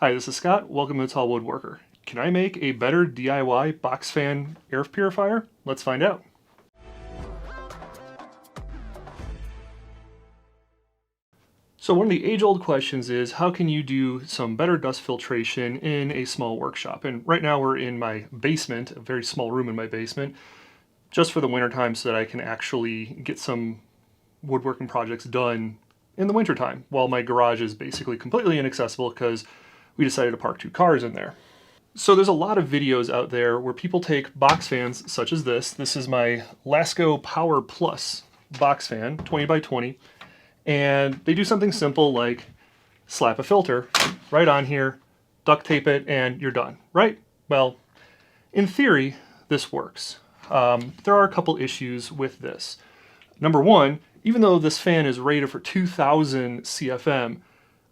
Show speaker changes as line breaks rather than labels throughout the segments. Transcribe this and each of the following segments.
Hi, this is Scott. Welcome to Tall Woodworker. Can I make a better DIY box fan air purifier? Let's find out. So one of the age-old questions is, how can you do some better dust filtration in a small workshop? And right now we're in my basement, a very small room in my basement, just for the wintertime so that I can actually get some woodworking projects done in the wintertime, while my garage is basically completely inaccessible because we decided to park 2 cars in there. So there's a lot of videos out there where people take box fans such as this. This is my Lasco Power Plus box fan, 20 by 20. And they do something simple like slap a filter right on here, duct tape it, and you're done, right? Well, in theory, this works. There are a couple issues with this. Number one, even though this fan is rated for 2000 CFM,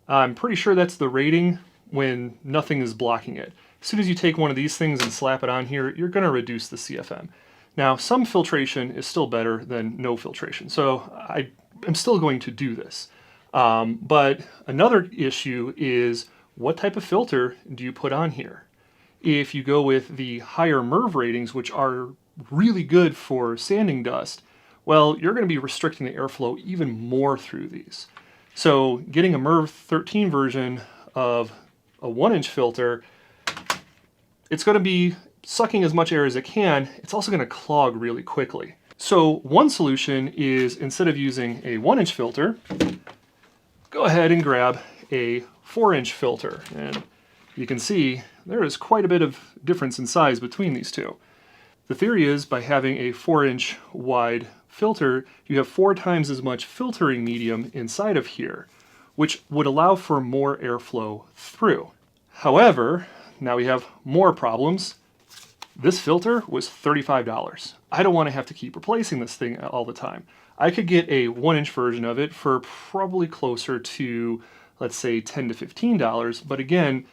I'm pretty sure that's the rating when nothing is blocking it. As soon as you take one of these things and slap it on here, you're going to reduce the CFM. Now, some filtration is still better than no filtration, so I'm still going to do this. But another issue is, what type of filter do you put on here? If you go with the higher MERV ratings, which are really good for sanding dust, well, you're going to be restricting the airflow even more through these. So getting a MERV 13 version of a 1-inch filter, it's going to be sucking as much air as it can. It's also going to clog really quickly. So one solution is, instead of using a 1-inch filter, go ahead and grab a 4-inch filter. And you can see there is quite a bit of difference in size between these two. The theory is, by having a 4-inch wide filter, you have 4 times as much filtering medium inside of here, which would allow for more airflow through. However, now we have more problems. This filter was $35. I don't want to have to keep replacing this thing all the time. I could get a 1-inch version of it for probably closer to, let's say, $10 to $15, but again,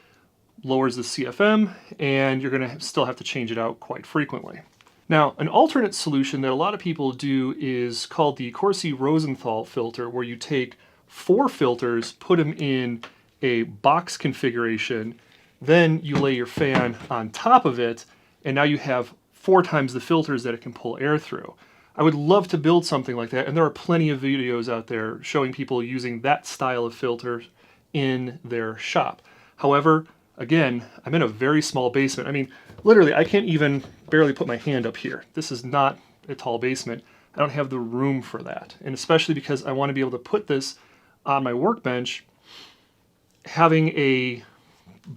lowers the CFM, and you're going to still have to change it out quite frequently. Now, an alternate solution that a lot of people do is called the Corsi-Rosenthal filter, where you take 4 filters, put them in a box configuration, then you lay your fan on top of it, and now you have 4 times the filters that it can pull air through. I would love to build something like that, and there are plenty of videos out there showing people using that style of filter in their shop. However, again, I'm in a very small basement. I mean, literally, I can't even barely put my hand up here. This is not a tall basement. I don't have the room for that. And especially because I want to be able to put this on my workbench, having a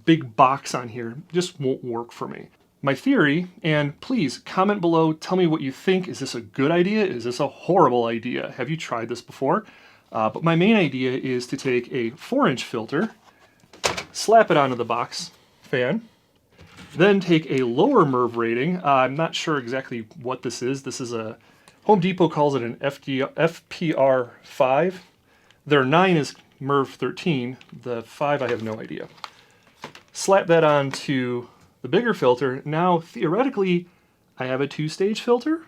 big box on here just won't work for me. My theory, and please comment below, tell me what you think. Is this a good idea? Is this a horrible idea? Have you tried this before? But my main idea is to take a 4-inch filter, slap it onto the box fan, then take a lower MERV rating. I'm not sure exactly what this is. This is a, Home Depot calls it an FPR 5. Their 9 is MERV 13. The 5, I have no idea. Slap that onto the bigger filter. Now, theoretically, I have a 2-stage filter,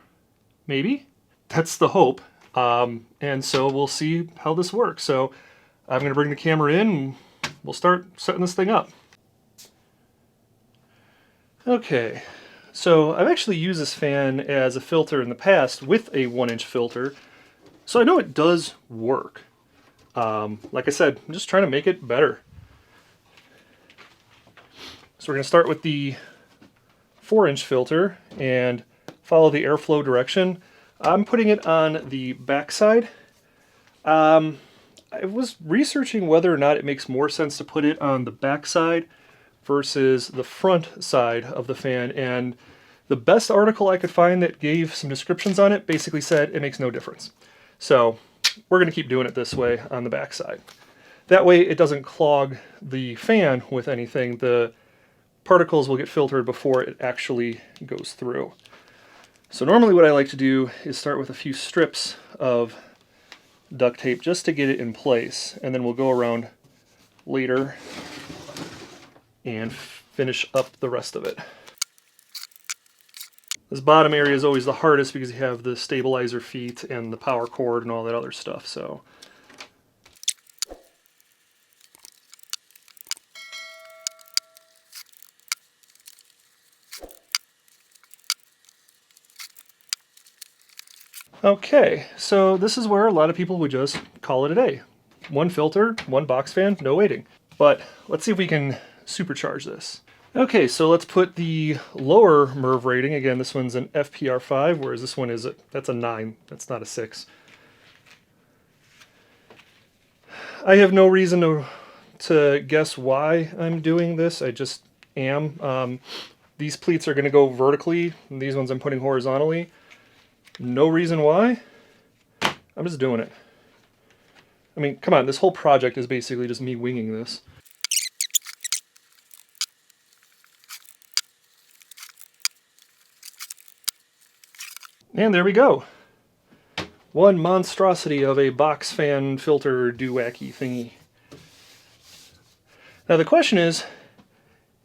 maybe. That's the hope. And so we'll see how this works. So I'm going to bring the camera in and we'll start setting this thing up. Okay, so I've actually used this fan as a filter in the past with a 1-inch filter, so I know it does work. Like I said, I'm just trying to make it better. So we're going to start with the 4-inch filter and follow the airflow direction. I'm putting it on the back side. I was researching whether or not it makes more sense to put it on the back side versus the front side of the fan, and the best article I could find that gave some descriptions on it basically said it makes no difference. So we're going to keep doing it this way on the back side. That way it doesn't clog the fan with anything. The particles will get filtered before it actually goes through. So normally what I like to do is start with a few strips of duct tape just to get it in place, and then we'll go around later and finish up the rest of it. This bottom area is always the hardest because you have the stabilizer feet and the power cord and all that other stuff. So Okay, so this is where a lot of people would just call it a day. One filter, one box fan, no waiting. But let's see if we can supercharge this. Okay, so let's put the lower MERV rating. Again, this one's an FPR5, whereas this one is that's a 9. That's not a 6. I have no reason to guess why I'm doing this. I just am. These pleats are going to go vertically, and these ones I'm putting horizontally. No reason why. I'm just doing it. I mean, come on, this whole project is basically just me winging this. And there we go. One monstrosity of a box fan filter do-wacky thingy. Now the question is,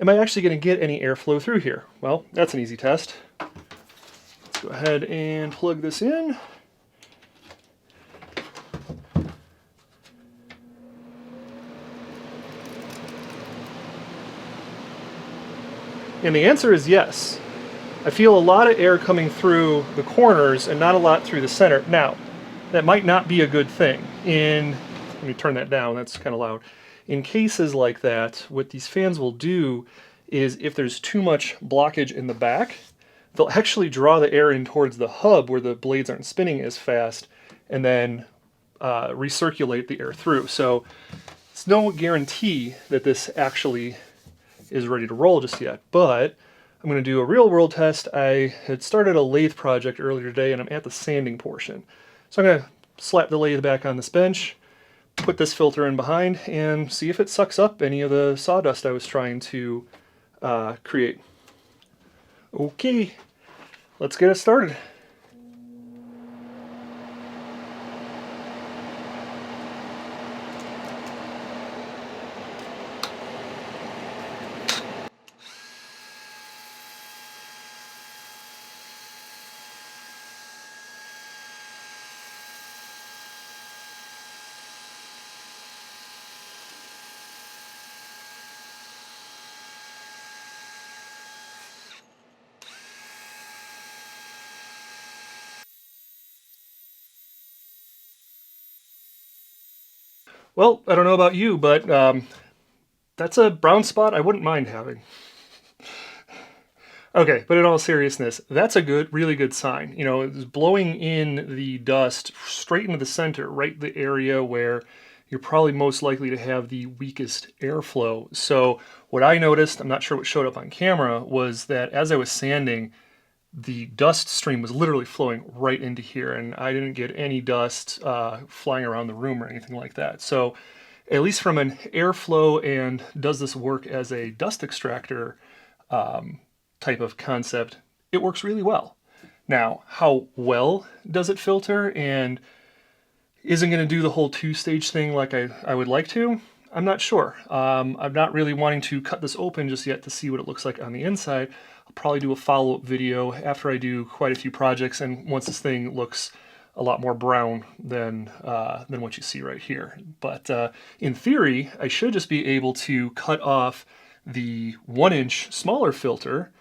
am I actually going to get any airflow through here? Well, that's an easy test. Let's go ahead and plug this in. And the answer is yes. I feel a lot of air coming through the corners and not a lot through the center. Now, that might not be a good thing. Let me turn that down, that's kind of loud. In cases like that, what these fans will do is if there's too much blockage in the back, they'll actually draw the air in towards the hub where the blades aren't spinning as fast, and then recirculate the air through. So it's no guarantee that this actually is ready to roll just yet, but I'm going to do a real world test. I had started a lathe project earlier today and I'm at the sanding portion. So I'm going to slap the lathe back on this bench, put this filter in behind, and see if it sucks up any of the sawdust I was trying to create. Okay, let's get it started. Well, I don't know about you, but that's a brown spot I wouldn't mind having. Okay, but in all seriousness, that's a really good sign. You know, it's blowing in the dust straight into the center, right the area where you're probably most likely to have the weakest airflow. So what I noticed, I'm not sure what showed up on camera, was that as I was sanding, the dust stream was literally flowing right into here, and I didn't get any dust flying around the room or anything like that. So at least from an airflow and does this work as a dust extractor type of concept, it works really well. Now, how well does it filter and isn't going to do the whole two-stage thing like I would like to? I'm not sure. I'm not really wanting to cut this open just yet to see what it looks like on the inside. I'll probably do a follow-up video after I do quite a few projects and once this thing looks a lot more brown than what you see right here. But in theory, I should just be able to cut off the 1-inch smaller filter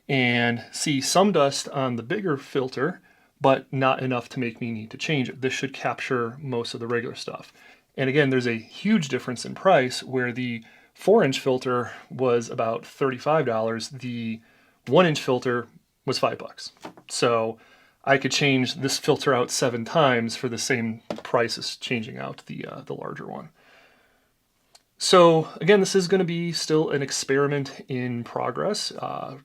and see some dust on the bigger filter, but not enough to make me need to change it. This should capture most of the regular stuff. And again, there's a huge difference in price where the 4-inch filter was about $35. The 1-inch filter was $5. So I could change this filter out 7 times for the same price as changing out the larger one. So again, this is going to be still an experiment in progress.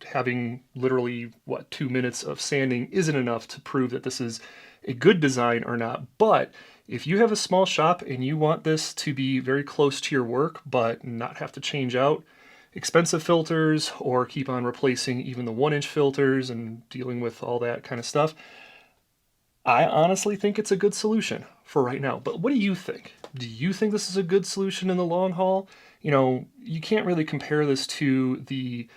Having literally, 2 minutes of sanding isn't enough to prove that this is a good design or not. But if you have a small shop and you want this to be very close to your work, but not have to change out expensive filters or keep on replacing even the 1-inch filters and dealing with all that kind of stuff, I honestly think it's a good solution for right now. But what do you think? Do you think this is a good solution in the long haul? You know, you can't really compare this to the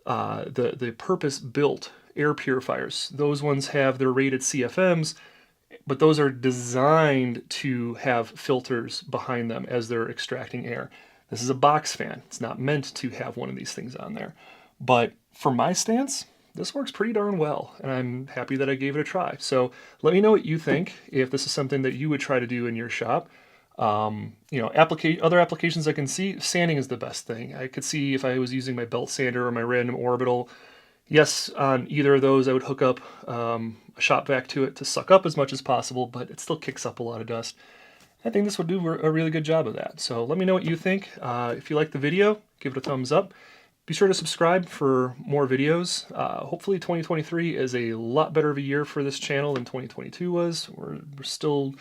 purpose-built air purifiers. Those ones have their rated CFMs, but those are designed to have filters behind them as they're extracting air. This is a box fan. It's not meant to have one of these things on there. But for my stance, this works pretty darn well, and I'm happy that I gave it a try. So let me know what you think, if this is something that you would try to do in your shop. You know, other applications I can see, sanding is the best thing. I could see if I was using my belt sander or my random orbital, yes, on either of those I would hook up a shop vac to it to suck up as much as possible, but it still kicks up a lot of dust. I think this would do a really good job of that. So let me know what you think. If you like the video, give it a thumbs up. Be sure to subscribe for more videos. Hopefully 2023 is a lot better of a year for this channel than 2022 was. We're still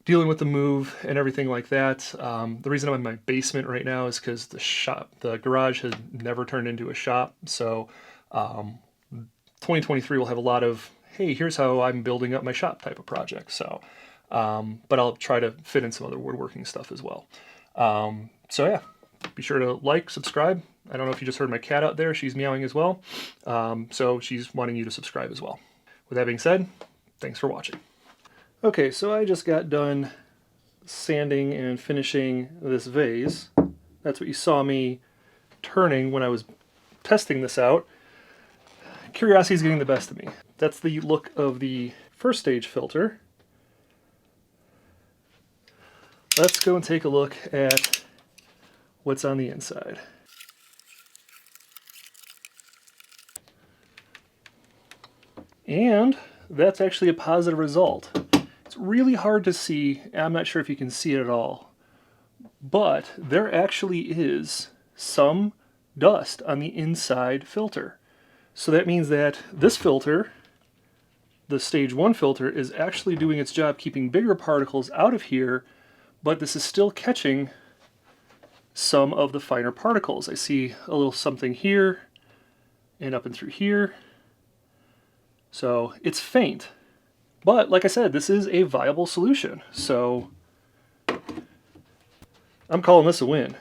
dealing with the move and everything like that. The reason I'm in my basement right now is because the garage has never turned into a shop. So 2023 will have a lot of, hey, here's how I'm building up my shop type of project. So, but I'll try to fit in some other woodworking stuff as well. So yeah, be sure to like, subscribe. I don't know if you just heard my cat out there. She's meowing as well. So she's wanting you to subscribe as well. With that being said, thanks for watching. Okay, so I just got done sanding and finishing this vase. That's what you saw me turning when I was testing this out. Curiosity is getting the best of me. That's the look of the first stage filter. Let's go and take a look at what's on the inside. And that's actually a positive result. It's really hard to see, I'm not sure if you can see it at all, but there actually is some dust on the inside filter. So that means that this filter, the stage 1 filter, is actually doing its job keeping bigger particles out of here, but this is still catching some of the finer particles. I see a little something here and up and through here. So it's faint. But like I said, this is a viable solution. So I'm calling this a win.